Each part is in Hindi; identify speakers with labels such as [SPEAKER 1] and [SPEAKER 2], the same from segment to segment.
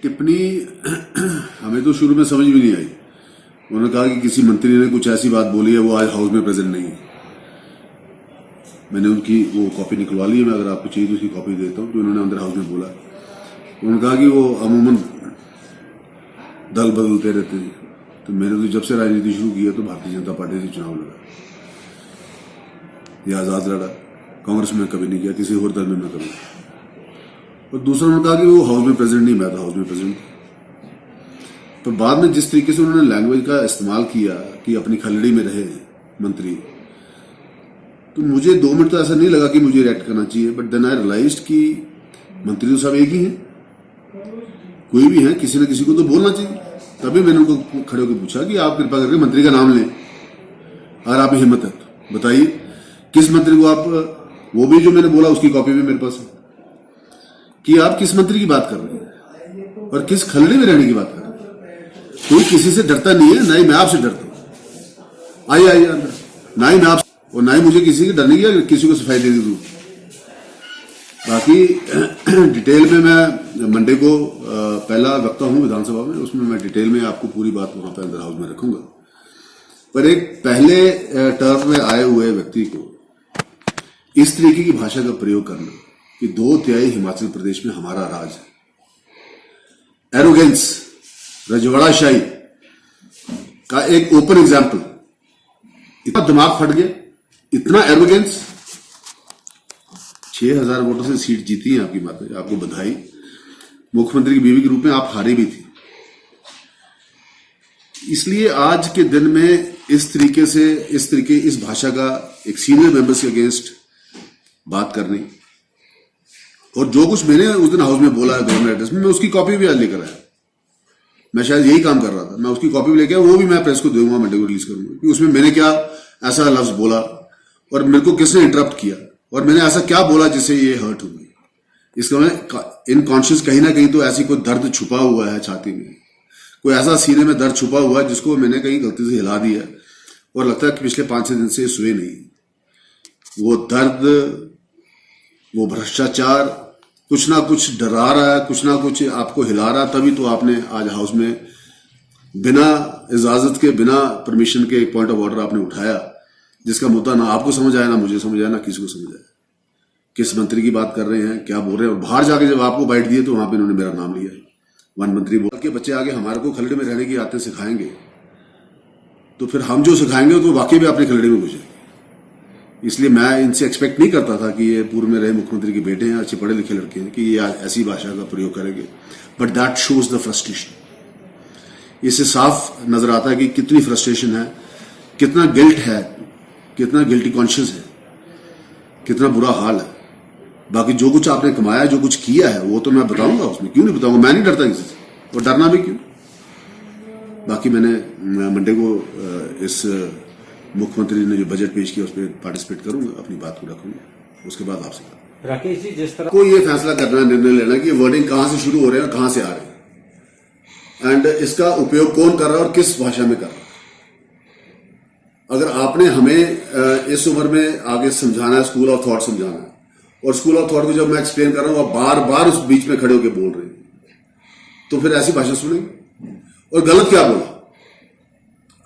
[SPEAKER 1] टिप्पणी हमें तो शुरू में समझ भी नहीं आई। उन्होंने कहा कि किसी मंत्री ने कुछ ऐसी बात बोली है, वो आज हाउस में प्रेजेंट नहीं है। मैंने उनकी वो कॉपी निकलवा ली है, मैं अगर आपको चाहिए तो उसकी कॉपी देता हूँ जो उन्होंने अंदर हाउस में बोला। उन्होंने कहा कि वो अमूमन दल बदलते रहते हैं। तो मैंने तो जब से राजनीति शुरू की है तो भारतीय जनता पार्टी से चुनाव लड़ा या आजाद लड़ा, कांग्रेस में कभी नहीं किया, किसी और दल में मैं कभी। और दूसरा उन्होंने कहा कि वो हाउस में प्रेजेंट नहीं, मैं था हाउस में प्रेजेंट। पर बाद में जिस तरीके से उन्होंने लैंग्वेज का इस्तेमाल किया कि अपनी खलड़ी में रहे मंत्री, तो मुझे 2 मिनट तो ऐसा नहीं लगा कि मुझे रिएक्ट करना चाहिए। बट देन आई रियलाइज्ड कि मंत्री तो सब एक ही हैं, कोई भी है, किसी न किसी को तो बोलना चाहिए। तभी मैंने उनको खड़े होकर पूछा कि आप कृपा करके मंत्री का नाम लें, अगर आप हिम्मत है तो बताइए किस मंत्री को आप, वो भी जो मैंने बोला उसकी कॉपी भी मेरे पास है, कि आप किस मंत्री की बात कर रहे हैं और किस खलड़ी में रहने की बात कर रहे हैं। कोई किसी से डरता नहीं है, ना ही मैं आपसे डरता हूं। आइए अंदर, ना ही मैं आपसे और ना ही मुझे किसी की डर नहीं है किसी को सफाई दे दूं। बाकी डिटेल में मैं मंडे को पहला वक्ता हूं विधानसभा में, उसमें मैं डिटेल में आपको पूरी बात वहां पर अंदर हाउस में रखूंगा। पर एक पहले टर्म में आए हुए व्यक्ति को इस तरीके की भाषा का प्रयोग करना कि 2/3 हिमाचल प्रदेश में हमारा राज है, एरोगेंस, रजवाड़ाशाही का एक ओपन एग्जाम्पल। इतना दिमाग फट गया, इतना एरोगेंस। 6000 वोटों से सीट जीती है आपकी बात है, आपको बधाई। मुख्यमंत्री की बीवी के रूप में आप हारे भी थी। इसलिए आज के दिन में इस तरीके इस भाषा का एक सीनियर मेंबर्स के अगेंस्ट बात करनी, और जो कुछ मैंने उस दिन हाउस में बोला है गवर्नमेंट एड्रेस में, मैं उसकी कॉपी भी आज लेकर आया। मैं शायद यही काम कर रहा था, मैं उसकी कॉपी भी लेकर आया, वो भी मैं प्रेस को दूंगा, मंडे को रिलीज करूंगा कि उसमें मैंने क्या ऐसा लफ्ज बोला और मेरे को किसने इंटरप्ट किया और मैंने ऐसा क्या बोला जिससे ये हर्ट हुई। इसका मैं इनकॉन्शियस कहीं ना कहीं तो ऐसी कोई दर्द छुपा हुआ है छाती में, कोई ऐसा सीने में दर्द छुपा हुआ है जिसको मैंने कहीं गलती से हिला दिया और लगता है कि पिछले 5-6 दिन से सोए नहीं। वो दर्द, वो भ्रष्टाचार कुछ ना कुछ डरा रहा है, कुछ ना कुछ आपको हिला रहा है। तभी तो आपने आज हाउस में बिना इजाजत के, बिना परमिशन के एक पॉइंट ऑफ ऑर्डर आपने उठाया, जिसका मुद्दा ना आपको समझ आया, ना मुझे समझ आया, ना किसी को समझ आया। किस मंत्री की बात कर रहे हैं, क्या बोल रहे हैं। और बाहर जाके जब आपको बाइट दिए तो वहां पे उन्होंने मेरा नाम लिया। वन मंत्री बोल के बच्चे आगे हमारे को खलड़े में रहने की आदतें सिखाएंगे, तो फिर हम जो सिखाएंगे तो वाकई में अपने खलड़े में घुसेंगे। इसलिए मैं इनसे एक्सपेक्ट नहीं करता था कि ये पूर्व में रहे मुख्यमंत्री के बेटे हैं, अच्छे पढ़े लिखे लड़के हैं, कि ये ऐसी भाषा का प्रयोग करेंगे। But that shows the frustration. इससे साफ नजर आता है कि कितनी फ्रस्ट्रेशन है, कितना गिल्ट है, कितना गिल्टी कॉन्शियस है, कितना बुरा हाल है। बाकी जो कुछ आपने कमाया, जो कुछ किया है, वो तो मैं बताऊंगा उसमें, क्यों नहीं बताऊंगा। मैं नहीं डरता किसी से, और डरना भी क्यों। बाकी मैंने मंडे को इस मुख्यमंत्री ने जो बजट पेश किया उस पर पार्टिसिपेट करूंगा, अपनी बात को रखूंगा, उसके बाद आपसे।
[SPEAKER 2] राकेश जी, जिस तरह
[SPEAKER 1] को ये फैसला करना, निर्णय लेना कि वर्डिंग कहां से शुरू हो रहे हैं और कहां से आ रहे हैं, एंड इसका उपयोग कौन कर रहा है और किस भाषा में कर रहा है। अगर आपने हमें इस उम्र में आगे समझाना है, स्कूल ऑफ थॉट समझाना है, और स्कूल ऑफ थॉट को जब मैं एक्सप्लेन कर रहा हूं आप बार बार उस बीच में खड़े होकर बोल रहे हैं, तो फिर ऐसी भाषा सुनेंगे। और गलत क्या बोला,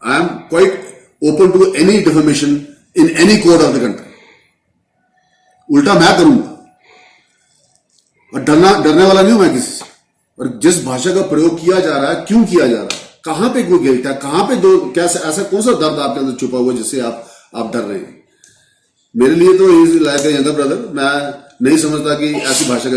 [SPEAKER 1] I am quite open to any defamation in any court of the country. उल्टा मैं करूंगा, और डरने वाला नहीं हूं मैं किसी से। और जिस भाषा का प्रयोग किया जा रहा है, क्यों किया जा रहा है, कहां पे कोई गिल्ट है, कहां पे क्या ऐसा कौन सा दर्द आपके अंदर छुपा हुआ जिससे आप डर रहे हैं। मेरे लिए तो is like a younger brother. मैं नहीं समझता कि ऐसी भाषा का